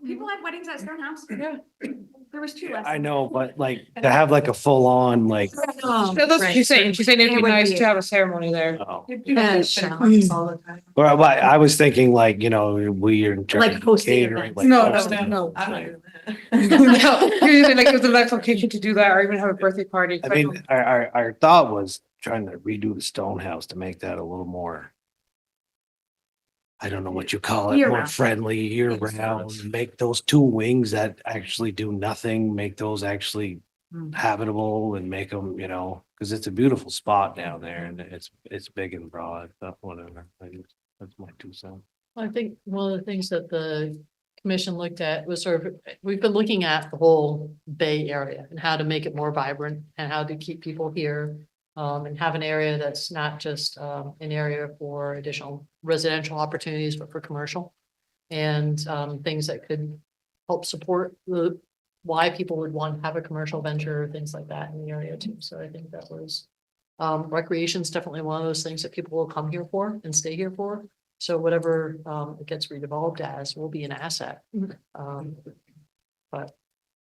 People had weddings at Stonehouse. Yeah. There was 2 last. I know, but like to have like a full on like, That's what she's saying. She's saying it'd It be would nice be- to have a ceremony there. oh. Mm. Or I was thinking like, we are in charge Like of hosting catering, events. like No, hosting. no. I'm not doing that. No, you're using like it was the next location to do that, or even have a birthday party. I mean, our thought was trying to redo the stone house to make that a little more. I don't know what you call it, Year more round. friendly, year round, make those 2 wings that actually do nothing, make those actually habitable and make them, because it's a beautiful spot down there and it's big and broad, but whatever. That's my 2 cents. I think one of the things that the commission looked at was we've been looking at the whole Bay area and how to make it more vibrant and how to keep people here. And have an area that's not just an area for additional residential opportunities, but for commercial. And things that could help support why people would want to have a commercial venture, things like that in the area too. So I think that was recreation is definitely one of those things that people will come here for and stay here for. So whatever it gets redeveloped as will be an asset. But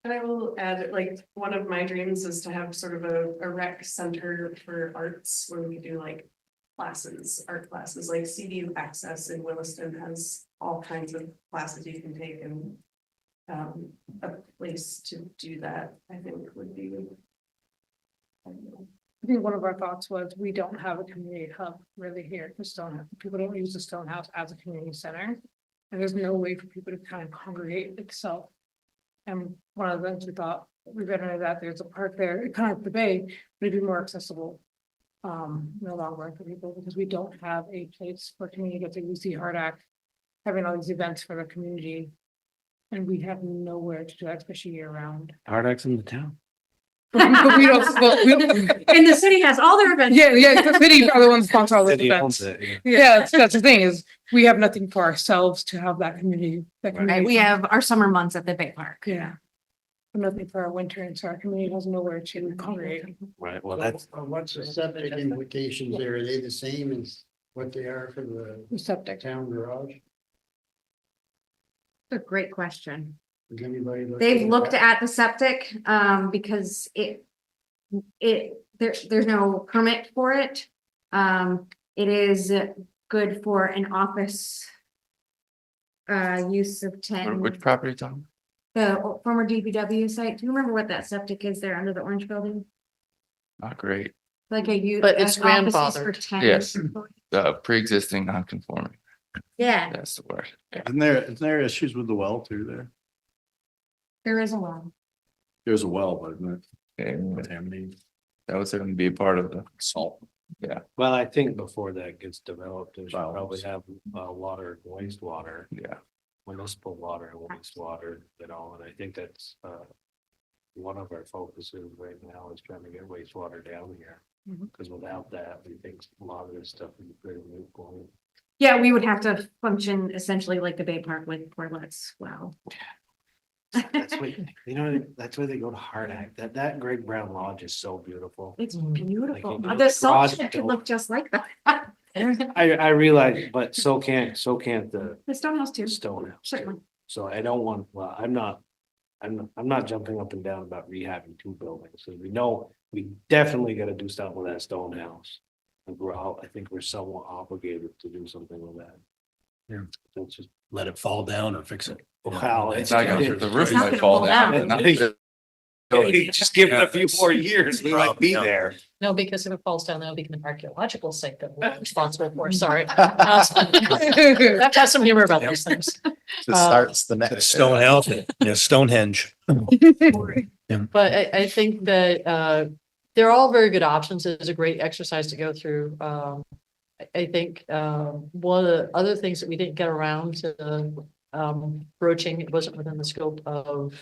And I will add, like, one of my dreams is to have sort of a rec center for arts where we do like classes, art classes, like CDU Access in Williston has all kinds of classes you can take and a place to do that, I think would be. I don't know. I think one of our thoughts was we don't have a community hub really here for Stonehouse. People don't use the Stonehouse as a community center. And there's no way for people to kind of congregate itself. And one of the things we thought, we better know that there's a park there, kind of like the Bay, but it'd be more accessible. No longer for people because we don't have a place for community to get to. You see Hardak having all these events for the community. And we have nowhere to do that, especially year round. Hardak's in the town. But we don't, And the city has all their events. yeah, the city are the ones sponsor all the City owns events. it, Yeah, that's the thing is, we have nothing for ourselves to have that community. Right, we have our summer months at the Bay Park. Yeah. But nothing for our winter, and so our community has nowhere to congregate. Right, well, that's, What's the septic implications there? Are they the same as what they are for the Septic. town garage? That's a great question. Has anybody looked They've at looked that? at the septic, because there's no permit for it. It is good for an office use of 10. Which property, Tom? The former DPW site. Do you remember what that septic is there under the orange building? Not great. Like a use. But it's offices for grandfathered. 10 Yes. employees. Pre-existing non-conforming. Yeah, That's the word. Yeah. Isn't there issues with the well too there? there is a lot. There's a well, but isn't it Okay, contaminated? that was going to be a part of the Salt. well, I think before that gets developed, they should Well, probably have water, and wastewater, yeah. municipal water and wastewater, and I think that's one of our focuses right now is trying to get wastewater down here. Mhm. Because without that, we think a lot of this stuff would be pretty moot point. Yeah, we would have to function essentially like the Bay Park with portlets. Wow. That's what, that's why they go to Hardak. That Greg Brown Lodge is so beautiful. It's Mm. beautiful. Like, The salt garage shed could built. look just like that. I realize, but so can't the The Stonehouse too. stone house. Certainly. So I don't want, well, I'm not jumping up and down about rehabbing 2 buildings, so we know we definitely gotta do something with that stone house. And I think we're somewhat obligated to do something with that. Yeah. That's just, Let it fall down or fix it. wow, It's not going to, the roof It's not might gonna fall fall down. down. but not I think- the- just give it a few more years, we might be Yeah. there. no, because if it falls down, that'll become an archaeological site that we're responsible for. Sorry. I have to have some humor about these things. It starts the next. Stonehouse, yeah, Stonehenge. But I think that they're all very good options. It's a great exercise to go through. I think one of the other things that we didn't get around to broaching, it wasn't within the scope of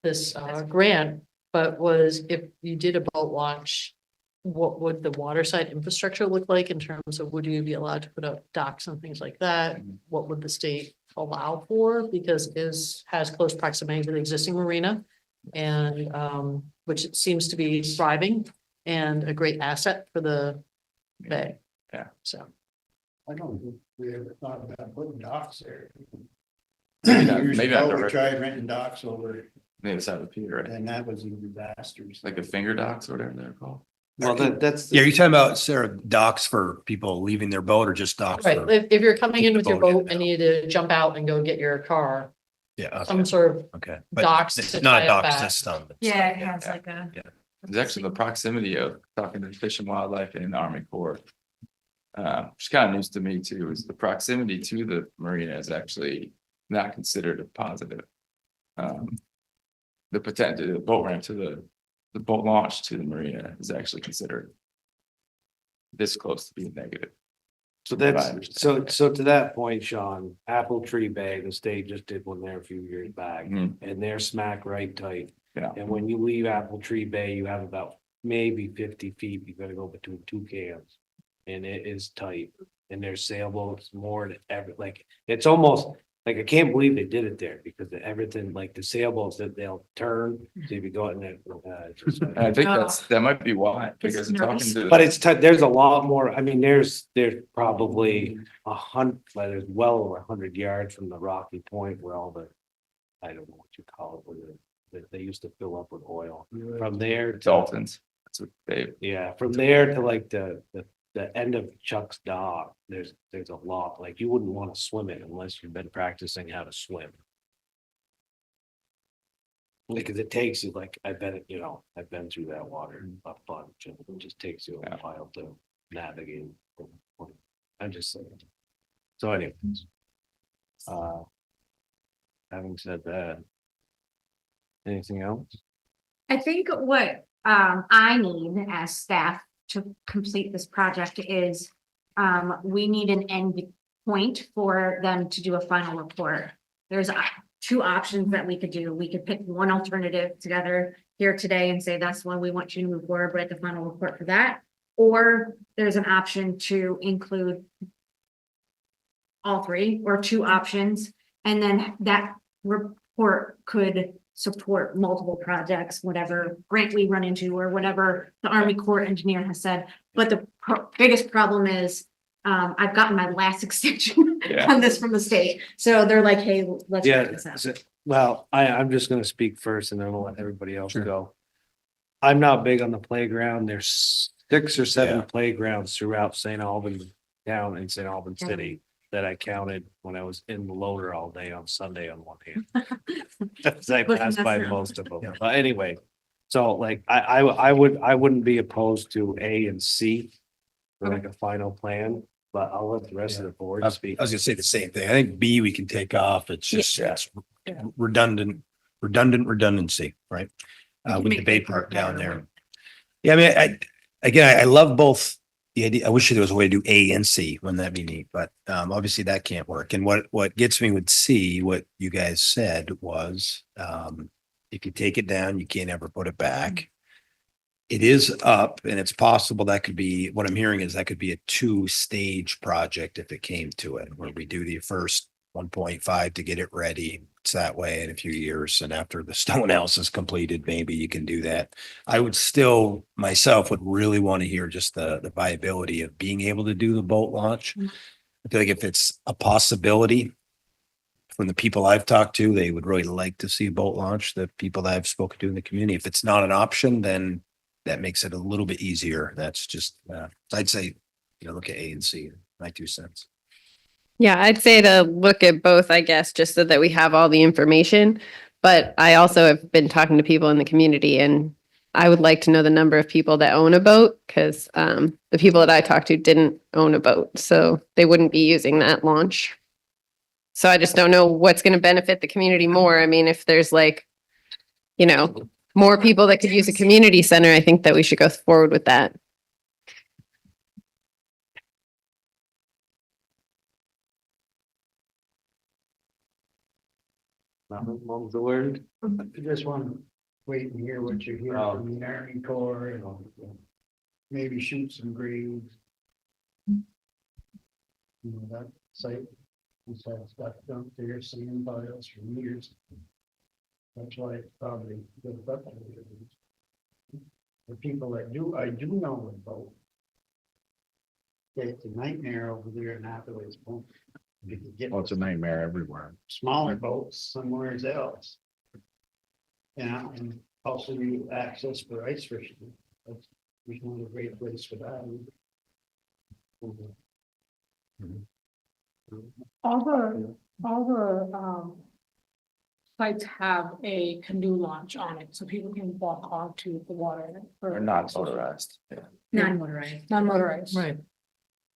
this grant, but was if you did a boat launch, what would the waterside infrastructure look like in terms of would you be allowed to put up docks and things like that? What would the state allow for? Because it has close proximity to the existing marina. And which it seems to be thriving and a great asset for the bay. Yeah. So, I don't think we ever thought about putting docks there. Years maybe not ago, we direct- tried renting docks over, Maybe it's out of Peter, right? and that was a disaster. Like a finger docks or whatever they're called. Well, that's. Yeah, you're talking about, Sarah, docks for people leaving their boat or just docks? Right, for- if you're coming in Keep the with your boat in boat and you need to jump out and go get your car, Yeah, some okay, sort of okay. docks It's to not tie a it dock back. system. it's- Yeah, it has like a. It's actually the proximity of talking to Fish and Wildlife and Army Corps. Which is kind of news to me too, is the proximity to the marina is actually not considered a positive. The potential, the boat ramp to the boat launch to the marina is actually considered this close to being negative. So From what I that's, understand. so to that point, Sean, Apple Tree Bay, the state just did one there a few years back, Mhm. and they're smack right tight. Yeah. And when you leave Apple Tree Bay, you have about maybe 50 feet, you gotta go between two cams. And it is tight, and there's sailboats more than ever, like, it's almost, like, I can't believe they did it there, because everything, like, the sailboats that they'll turn, so if you go out in there. it's just like- And I think that might be why, because talking to. But it's tight, there's a lot more, I mean, there's probably 100, well, there's well over 100 yards from the Rocky Point where all the, I don't know what you call it, where they used to fill up with oil. From there to, Dolphins, that's what they, yeah, from there to like the end of Chuck's Dock, there's a lot, like you wouldn't want to swim it unless you've been practicing how to swim. Because it takes you, like, I've been through that water a bunch, and it just takes you a while to navigate. I'm just saying. So anyways. Having said that. Anything else? I think what I need as staff to complete this project is we need an end point for them to do a final report. There's two options that we could do. We could pick one alternative together here today and say that's one we want you to move forward with the final report for that. Or there's an option to include all three or two options, and then that report could support multiple projects, whatever grant we run into or whatever the Army Corps engineer has said. But the biggest problem is I've gotten my last extension Yeah. on this from the state. So they're like, hey, let's Yeah, wrap this up. well, I'm just gonna speak first and then we'll let everybody else Sure. go. I'm not big on the playground. There's 6 or 7 Yeah. playgrounds throughout St. Albans town and St. Albans City that I counted when I was in the loader all day on Sunday on one hand. As I Looking passed by that's- most of them, Yeah. but anyway, so like I wouldn't be opposed to A and C for like a final plan, but I'll let the rest of the board I speak. was gonna say the same thing. I think B we can take off. It's just, it's Yeah. redundancy, right? With the make bay the park better down there. one. Yeah, I mean, I love both. The idea, I wish there was a way to do A and C, wouldn't that be neat? But obviously that can't work. And what gets me with C, what you guys said was, if you take it down, you can't ever put it back. It is up, and it's possible that could be, what I'm hearing is that could be a 2-stage project if it came to it, where we do the first 1.5 to get it ready. It's that way in a few years, and after the stone house is completed, maybe you can do that. I would still, myself, would really want to hear just the viability of being able to do the boat launch. Mhm. I feel like if it's a possibility, from the people I've talked to, they would really like to see a boat launch, the people that I've spoken to in the community. If it's not an option, then that makes it a little bit easier. That's just, I'd say, look at A and C, my 2 cents. Yeah, I'd say to look at both, I guess, just so that we have all the information. But I also have been talking to people in the community, and I would like to know the number of people that own a boat, because the people that I talked to didn't own a boat, so they wouldn't be using that launch. So I just don't know what's going to benefit the community more. I mean, if there's more people that could use a community center, I think that we should go forward with that. Mom's the word. I just want to wait and hear what you hear from the Army Corps, maybe shoot some graves. That site, has had stuff dumped there, sand piles for years. That's why it's probably built up. The people that I do know about. It's a nightmare over there in Hathaway's Point. You could get Well, it's a nightmare everywhere. smaller boats somewhere else. Yeah, and also you access for ice fishing. That's one of the great place for that. All the sites have a canoe launch on it, so people can walk onto the water. Or not motorized. Yeah. Non-motorized. Non-motorized. Right.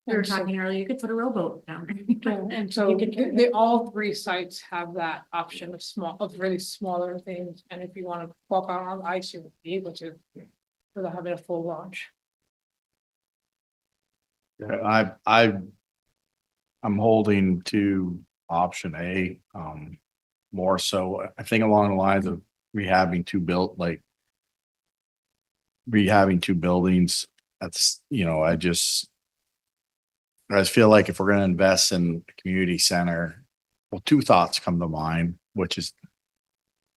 We were And so- talking earlier, you could put a rowboat down. Yeah, and so You could do they, all three sites have that option of really smaller things, and if you want to walk out on the ice, you would be able to. Without having a full launch. I'm holding to option A, more so, I think along the lines of rehabbing two buildings. That's, I just feel like if we're gonna invest in a community center, well, two thoughts come to mind, which is,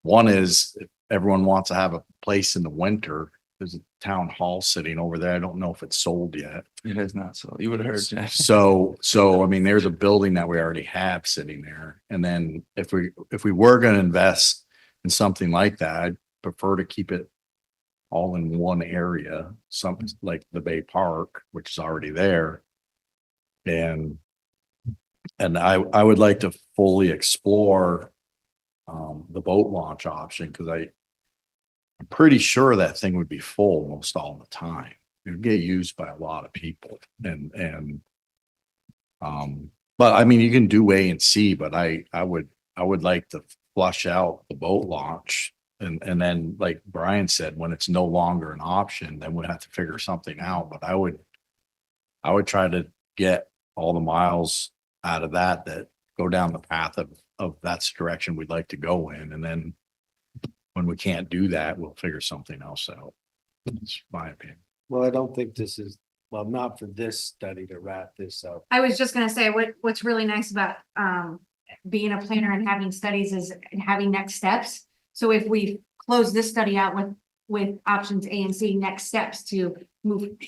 one is if everyone wants to have a place in the winter. There's a town hall sitting over there. I don't know if it's sold yet. It is not, so you would have heard. Jeff. So, I mean, there's a building that we already have sitting there. And then if we were gonna invest in something like that, I'd prefer to keep it all in one area, something like the Bay Park, which is already there. And I would like to fully explore the boat launch option, because I'm pretty sure that thing would be full most all the time. It would get used by a lot of people but I mean, you can do A and C, but I would like to flush out the boat launch. And then, like Brian said, when it's no longer an option, then we'll have to figure something out. But I would try to get all the miles out of that go down the path of that's the direction we'd like to go in. And then when we can't do that, we'll figure something else out. That's my opinion. Well, I don't think this is, well, not for this study to wrap this up. I was just gonna say, what's really nice about being a planner and having studies is having next steps. So if we close this study out with options A and C, next steps to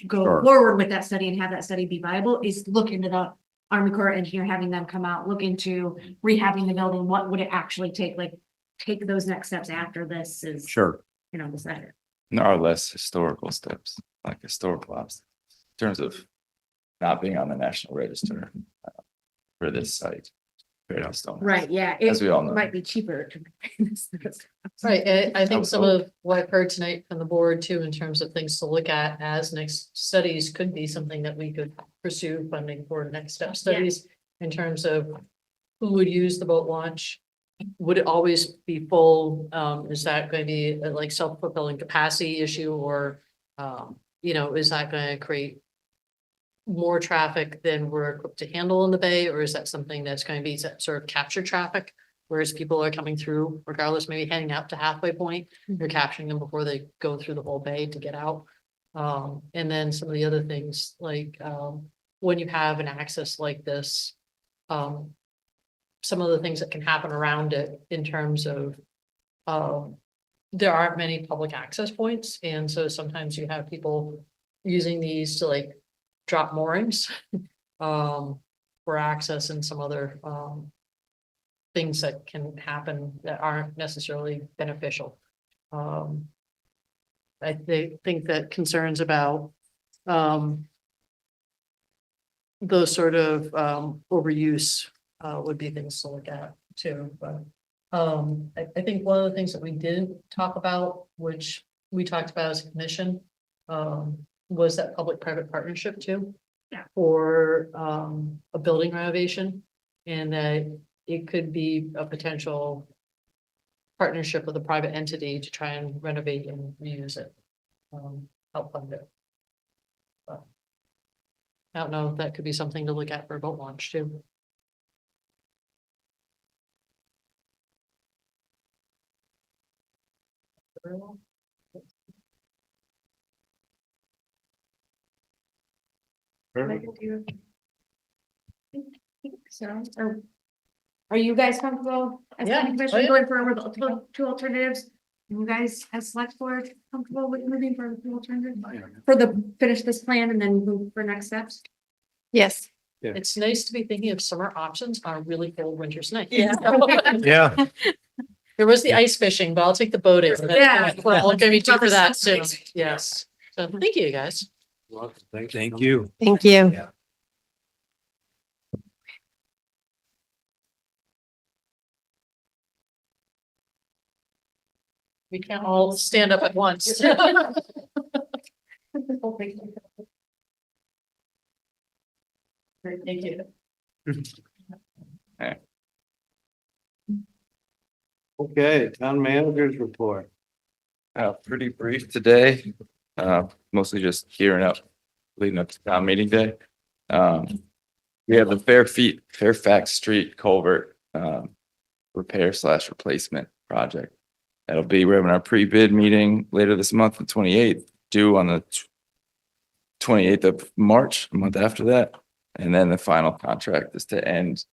go Sure. forward with that study and have that study be viable is look into the Army Corps of Engineer, having them come out, look into rehabbing the building. What would it actually take? Like, take those next steps after this is, Sure. decided. There are less historical steps, like historical obstacles, in terms of not being on the national register for this site. Yeah. Right, yeah. As we all know. It might be cheaper to. Right, I think would some hope. of what I've heard tonight from the board too, in terms of things to look at as next studies could be something that we could pursue funding for next step studies. In terms of who would use the boat launch, would it always be full? Is that going to be a, like self-fulfilling capacity issue, or is that going to create more traffic than we're equipped to handle in the bay, or is that something that's going to be sort of capture traffic? Whereas people are coming through, regardless, maybe heading out to halfway point, you're capturing them before they go through the whole bay to get out. And then some of the other things, like when you have an access like this, some of the things that can happen around it in terms of there aren't many public access points, and so sometimes you have people using these to like drop moorings for access, and some other things that can happen that aren't necessarily beneficial. I think that concerns about those sort of overuse would be things to look at too, but I think one of the things that we didn't talk about, which we talked about as a commission, was that public-private partnership too. Yeah. For a building renovation, and that it could be a potential partnership with a private entity to try and renovate and reuse it, help fund it. But I don't know if that could be something to look at for a boat launch too. So, are you guys comfortable as Yeah. planning Oh, commission yeah. going forward with two alternatives? And you guys as select board comfortable with moving for the two alternatives? For finish this plan and then move for next steps? Yes. Yeah. It's nice to be thinking of summer options on a really cold winter's night. Yeah. There was the ice fishing, but I'll take the boat in. Yeah. Well, I'm gonna be cheap for that soon. Yes. So thank you, guys. Thank you. Thank you. Yeah. We can't all stand up at once. Great, thank you. Okay, town managers report. Pretty brief today, mostly just gearing up, leading up to town meeting day. We have the Fairfax Street culvert, repair / replacement project. We're having our pre-bid meeting later this month, the 28th, due on the 28th of March, a month after that. And then the final contract is to end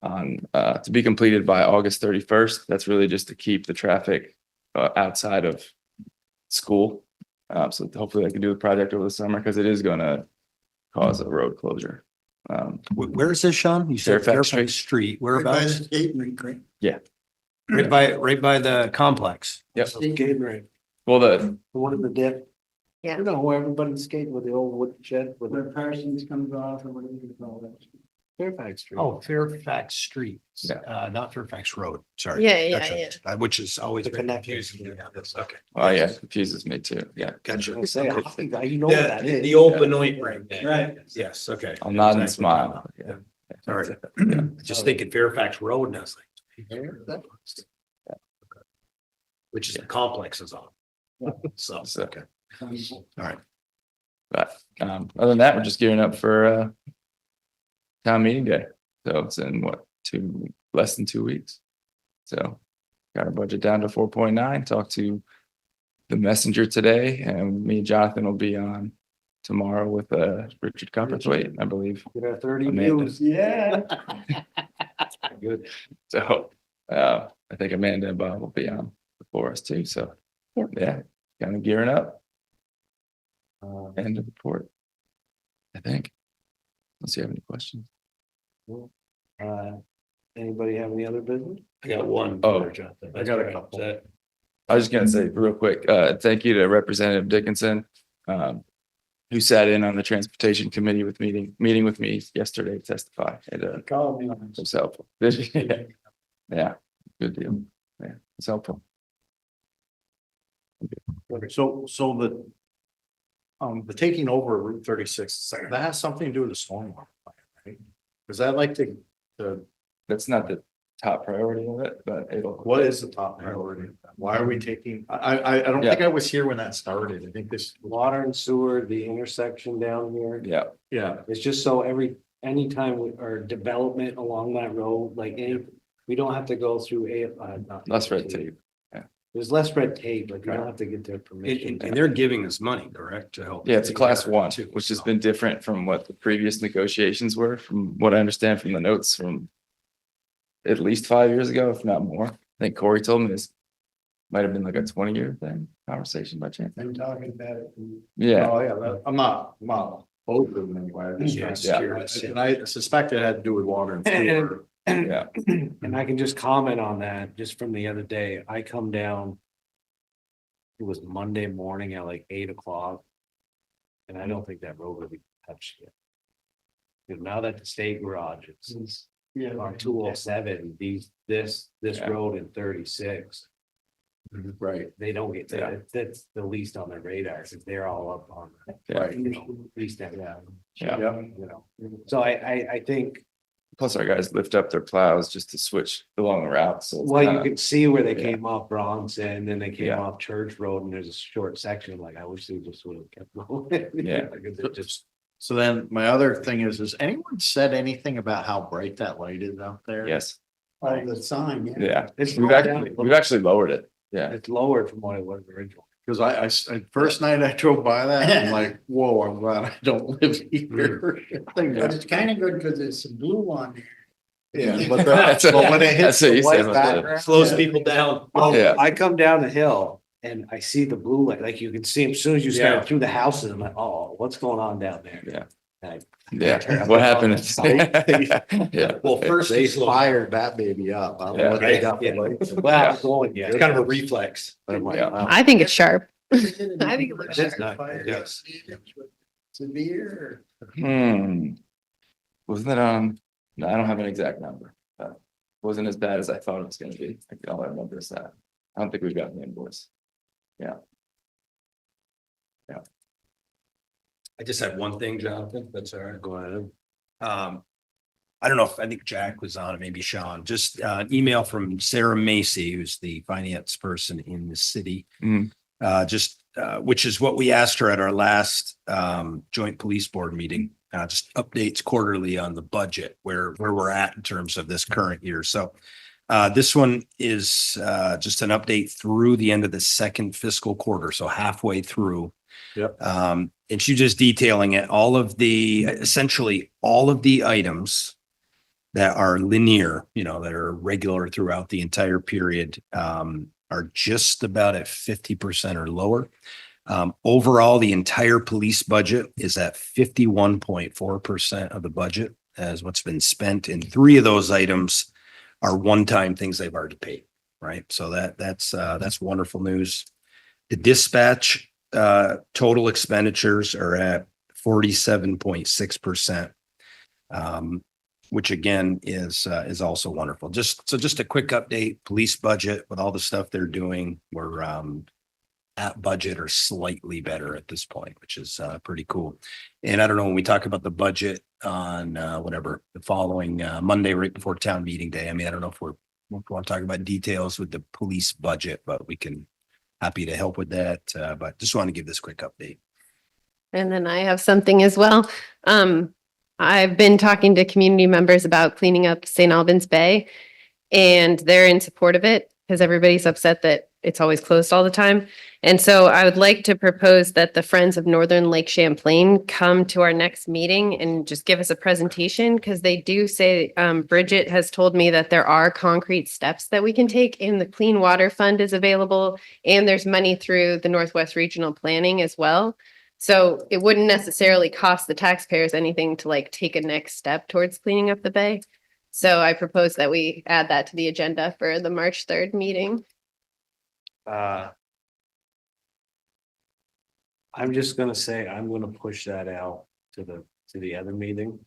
to be completed by August 31st. That's really just to keep the traffic outside of school. So hopefully I can do the project over the summer because it is going to cause a road closure. Where is this, Sean? You said Fairfax Fairfax Street. Whereabouts? Yeah. Right by the complex. Yep. Skating rink. Well, The one in the dip. Yeah. You know, where everybody's skating with the old wood shed with Where the Parsons comes off or whatever you call that. Fairfax Street. Oh, Fairfax Street, Yeah. not Fairfax Road. Sorry. Yeah, yeah, Gotcha. Which is always The very connector. confusing. Yeah, that's okay. oh yeah, it confuses me too. Yeah. Gotcha. I say, you know what that is. The old Benoit ring. Right. Yes, okay. I'll nod and Exactly. smile. Yeah. All right. Yeah. Just thinking Fairfax Road and I was like. Which is the complex is on. So, So- okay. All right. But other than that, we're just gearing up for town meeting day. So it's in less than 2 weeks. So got our budget down to 4.9. Talked to the messenger today, and me and Jonathan will be on tomorrow with Richard Copperthwaite, I believe. Get our 30 Amanda. views. Yeah. Good. So I think Amanda and Bob will be on before us too. So Yep. yeah, kind of gearing up. Uh, End of report. I think. Unless you have any questions. Anybody have any other business? I got one. Oh. I got a couple. I was just gonna say real quick, thank you to Representative Dickinson, who sat in on the Transportation Committee meeting with me yesterday to testify. It Call me on was helpful. Yeah, yeah, good deal. Yeah, it's helpful. So the taking over Route 36, that has something to do with the stormwater plan, right? Is that like the, That's not the top priority of it, but it'll. what is the top priority? Why are we taking, I don't think I was here when that started. I think this, Water and sewer, the intersection down here. Yeah, yeah, It's just so anytime or development along that road, we don't have to go through less red tape. There's less red tape, like you don't have to get their permission. And they're giving us money, correct, to help? Yeah, it's a class take care of one, it too, which has so. been different from what the previous negotiations were, from what I understand from the notes from at least 5 years ago, if not more. I think Corey told me this might have been like a 20-year thing, conversation by chance. I'm talking about it. Yeah, oh, yeah, I'm not both of them anyway. I'm just Yeah, trying it's to- curious. And I suspect it had to do with water and sewer. yeah, And I can just comment on that, just from the other day, I come down. It was Monday morning at like 8 o'clock. And I don't think that road will be touched yet. Because now that the state garage is Yeah. on 207, this Yeah. road in 36. Right. They don't get Yeah. that, that's the least on their radar, because they're all up on. yeah. You know, at least that, Yeah. you know, so I think, Plus our guys lift up their plows just to switch along the route, so. it's well, you kinda- could see where they yeah. came off Bronson, then they came Yeah. off Church Road, and there's a short section, like, I wish they just would have kept going. Yeah. Because it just, So then my other thing is, has anyone said anything about how bright that light is out there? Yes, Oh, the sign, yeah. yeah, it's we've lowered down a we've little. actually lowered it, yeah. It's lowered from what it was originally. Cause first night I drove by that, I'm like, whoa, I'm glad I don't live here. But it's kind of good because there's some blue on there. Yeah, but That's when it hits that's what the you white said, must have- background. Slows people down. Yeah. I come down the hill and I see the blue light, like you can see them, as soon as you Yeah. start through the houses, I'm like, oh, what's going on down there? Yeah. Yeah, what happened? Yeah. Well, first They it's a little- fired that baby up. I don't know Yeah. what they got. Yeah. for Well, lights. I was going, yeah. It's kind of a reflex. But I'm like, Yeah. wow. I think it's sharp. I think it looks It's sharp. not, yes. Severe. Wasn't it, no, I don't have an exact number, but wasn't as bad as I thought it was gonna be. Like, all I remember is that. I don't think we've got the invoice. I just have one thing, Jonathan, that's all right. Go ahead. I don't know if, I think Jack was on it, maybe Sean, just an email from Sarah Macy, who's the finance person in the city. Mhm. Which is what we asked her at our last joint police board meeting, just updates quarterly on the budget, where we're at in terms of this current year. So this one is just an update through the end of the second fiscal quarter, so halfway through. Yep. And she's just detailing it, essentially all of the items that are linear, that are regular throughout the entire period, are just about at 50% or lower. Overall, the entire police budget is at 51.4% of the budget as what's been spent. And 3 of those items are one-time things they've already paid, right? So that's wonderful news. The dispatch total expenditures are at 47.6%. Which again is also wonderful. Just a quick update, police budget with all the stuff they're doing, we're at budget or slightly better at this point, which is pretty cool. And I don't know, when we talk about the budget on the following Monday, right before town meeting day, I mean, I don't know if we want to talk about details with the police budget, but we can, happy to help with that. But just want to give this quick update. And then I have something as well. I've been talking to community members about cleaning up St. Albans Bay, and they're in support of it because everybody's upset that it's always closed all the time. And so I would like to propose that the Friends of Northern Lake Champlain come to our next meeting and just give us a presentation, because they do say, Bridget has told me that there are concrete steps that we can take, and the Clean Water Fund is available, and there's money through the Northwest Regional Planning as well. So it wouldn't necessarily cost the taxpayers anything to take a next step towards cleaning up the bay. So I propose that we add that to the agenda for the March 3rd meeting. I'm just gonna say, I'm gonna push that out to the other meeting.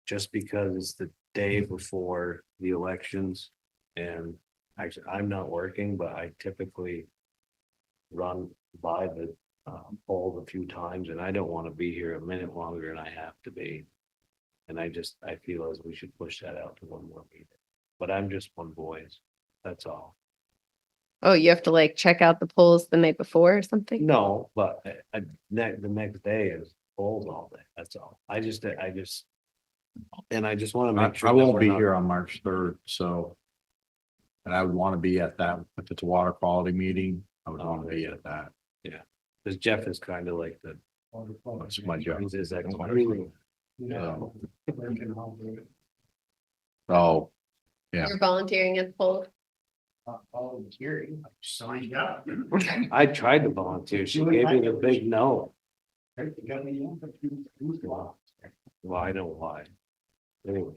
Just because it's the day before the elections, and actually, I'm not working, but I typically run by the polls a few times, and I don't want to be here a minute longer than I have to be. And I feel as we should push that out to one more meeting, but I'm just one voice, that's all. Oh, you have to check out the polls the night before or something? No, but the next day is polls all day, that's all. And I just want to make sure. I that won't we're be not- here on March 3rd, so. And I would want to be at that, if it's a water quality meeting, I would want to be at that. Cause Jeff is kind of like the. That's my job. He's his ex- Oh, yeah. You're volunteering at the poll? Signed up. I tried to volunteer, she gave me the big no. Well, I know why. Anyway,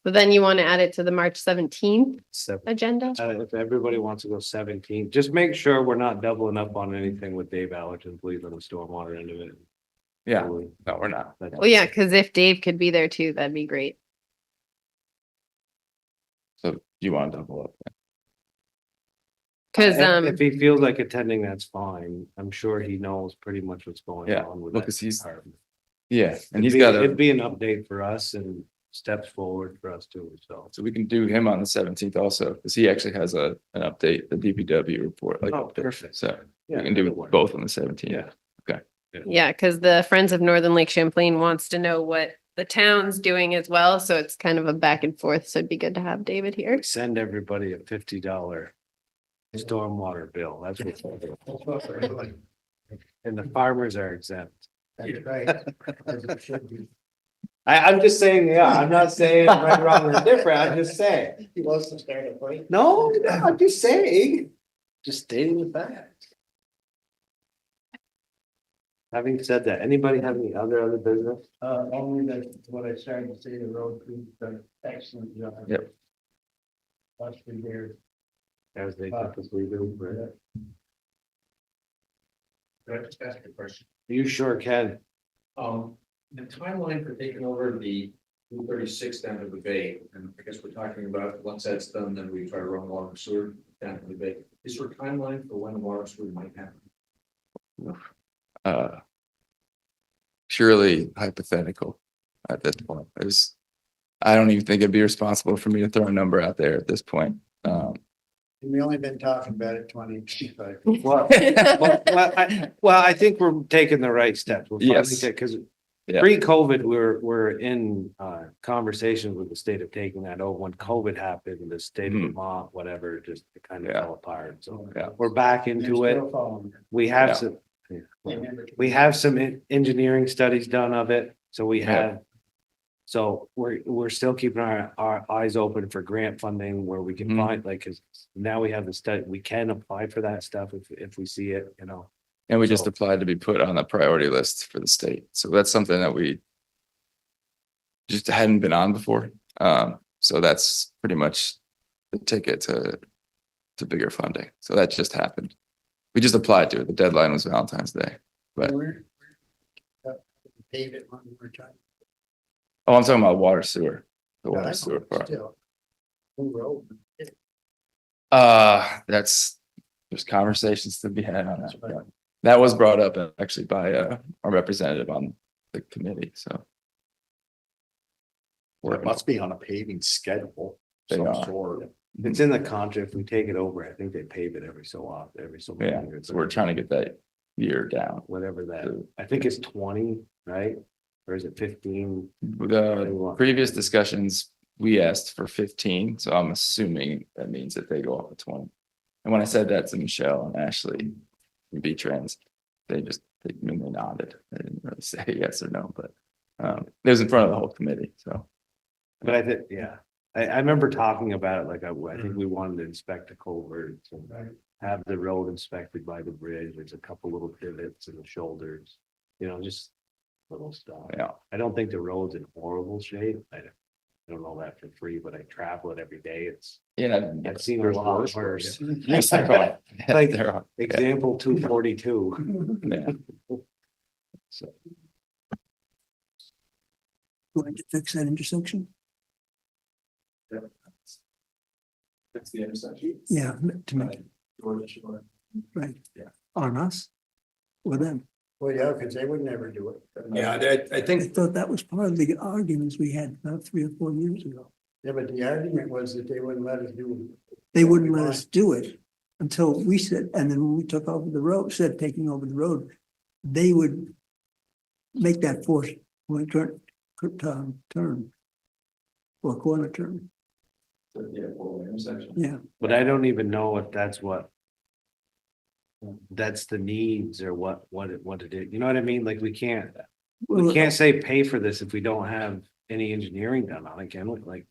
So then you want to add it to the March 17th seven, agenda? if everybody wants to go 17, just make sure we're not doubling up on anything with Dave Allerton, please, on the stormwater end of it. Yeah, no, we're not. That's- Well, yeah, because if Dave could be there too, that'd be great. So you want to double up? Because If he feels like attending, that's fine. I'm sure he knows pretty much what's going Yeah, on with well, that 'cause he's- department. Yeah, and he's It'd be- got It'd a, be an update for us and steps forward for us too, so. so we can do him on the 17th also, because he actually has an update, the DPW report. Oh, update. perfect. So we Yeah, can do that'll work. both on the 17th. Yeah. yeah, because the Friends of Northern Lake Champlain wants to know what the town's doing as well. So it's kind of a back and forth. So it'd be good to have David here. Send everybody a $50 stormwater bill. That's what. And the farmers are exempt. That's right. As it should be. I'm just saying, yeah, I'm not saying right, wrong, or different. I'm just saying. He wants to start a fight. No, I'm just saying. Just stating the fact. Having said that, anybody have any other business? Only that, what I started to say, the road crew done an excellent job. Yep. Last 3 years. As they typically do, right? Can I just ask a question? You sure can. The timeline for taking over the 236 down to the bay, and I guess we're talking about, once that's done, then we try to run water and sewer down to the bay. Is there a timeline for when water and sewer might happen? Purely hypothetical at this point. I don't even think it'd be responsible for me to throw a number out there at this point. We only been talking about it 25. Well, I think we're taking the right steps. Yes. Because Yeah. pre-COVID, we're in conversations with the state of taking that over. When COVID happened, the state of Mhm. Vermont, whatever, just kind of Yeah. fell apart. So Yeah. we're back into it. We have Yeah. some, we have some engineering studies done of it, so we Yeah. have. So we're still keeping our eyes open for grant funding where we can Mhm. find, like, cause now we have the study, we can apply for that stuff if we see it, And we just So- applied to be put on the priority list for the state. So that's something that we just hadn't been on before. So that's pretty much the ticket to bigger funding. So that just happened. We just applied to it. The deadline was Valentine's Day. But Pave it one more time. oh, I'm talking about water sewer. The water sewer part. Still. New road. There's conversations to be had on that. Yeah. That was brought up actually by our representative on the committee, so. It must be on a paving schedule. They Some are. sort. it's in the contract. If we take it over, I think they pave it every so often, every so many Yeah, years. so we're trying to get that year down. Whatever that, I think it's 20, right? Or is it 15? The previous discussions, we asked for 15, so I'm assuming that means that they go up to 20. And when I said that to Michelle and Ashley, V-Trans, they nodded. They didn't really say yes or no, but it was in front of the whole committee, so. But I think, yeah, I remember talking about it, like, I think we wanted to inspect the culverts and have the road inspected by the bridge. There's a couple little pivots in the shoulders, just little stuff. Yeah. I don't think the road's in horrible shape. I don't know that for free, but I travel it every day. Yeah. I've seen a lot worse. Yes, there are. Like, There are. Yeah. Example 242. Yeah. So, Going to fix that intersection? That's the intersection. Yeah, to make, right. Yeah. On us? Or them? Well, yeah, because they would never do it. Yeah, I I think, thought that was part of the arguments we had about 3 or 4 years ago. Yeah, but the argument was that they wouldn't let us do. They wouldn't let us do it until we said, and then when we took over the road, said taking over the road, they would make that forced turn. Or corner turn, Yeah, full intersection. yeah. but I don't even know if that's the needs or what it is. You know what I mean? Like, we can't say pay for this if we don't have any engineering done on it, can we? Like,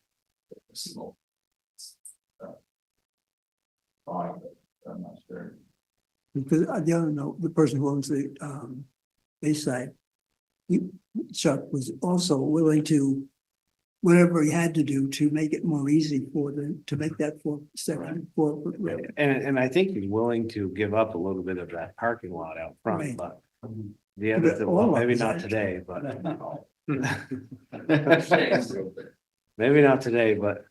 Fine, but I'm not sure. Because the other note, the person who owns the Bayside, Chuck was also willing to, whatever he had to do to make it more easy to make that 4-foot road. and I think he's willing to give up a little bit of that parking lot out front, Right. but the other, But well, all of maybe it, not actually. today, but maybe not today, but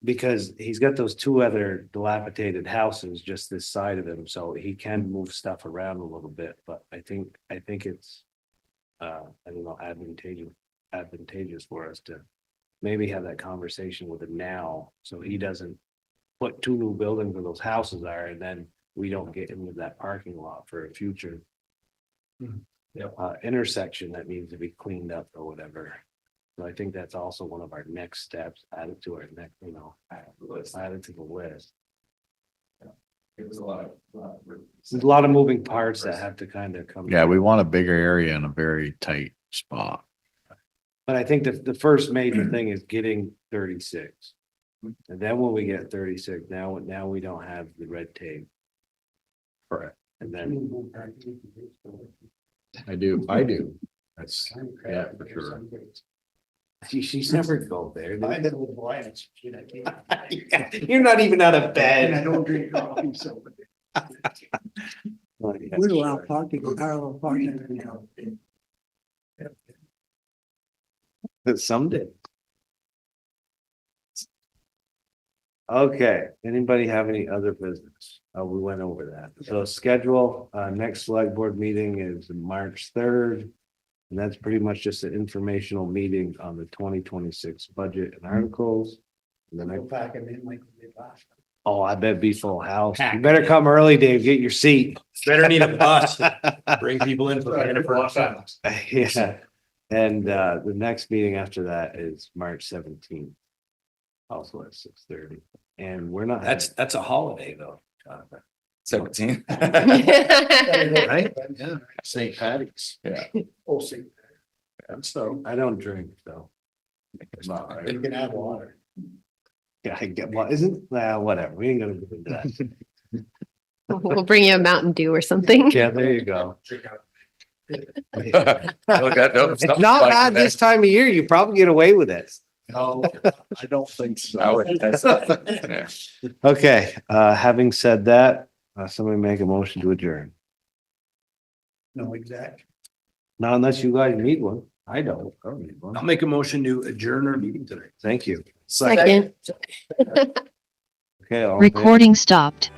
because he's got those 2 other dilapidated houses just this side of him, so he can move stuff around a little bit, but I think it's I don't know, advantageous for us to maybe have that conversation with him now, so he doesn't put 2 new buildings where those houses are, and then we don't get into that parking lot for a future intersection that needs to be cleaned up or whatever. So I think that's also one of our next steps, added to our next, added to the list. It was a lot of. There's a lot of moving parts that have to kind of come. yeah, we want a bigger area in a very tight spot. But I think the first major thing is getting 36. And then when we get 36, now we don't have the red tape. Correct. And then, I do. That's, yeah, for sure. She's never go there. I live with blindness. You're not even out of And I bed. don't drink coffee, so. We're allowed parking, parallel parking now. Someday. Okay, anybody have any other business? Oh, we went over that. So schedule, next select board meeting is March 3rd. And that's pretty much just an informational meeting on the 2026 budget and articles. And then Go pack them in like we did last time. oh, I bet be full house. You better come early, Dave, get your seat. Better need a bus. Bring people in for Jennifer. Yeah, and the next meeting after that is March 17th. Also at 6:30, and we're not. That's a holiday though. Jonathan. 17. Right? Yeah. St. Patty's. Yeah. Oh, see, So. I don't drink, so. you can have water. Yeah, I get what isn't, whatever, we ain't gonna get into that. We'll bring you a Mountain Dew or something. Yeah, there you go. Look at those. It's not this time of year, you probably get away with it. No, I don't think so. Yeah. Okay, having said that, somebody make a motion to adjourn. No, exact. Not unless you guys need one. I don't. I don't need I'll one. make a motion to adjourn our meeting today. Thank you. Second. Okay. all in favor? Recording stopped.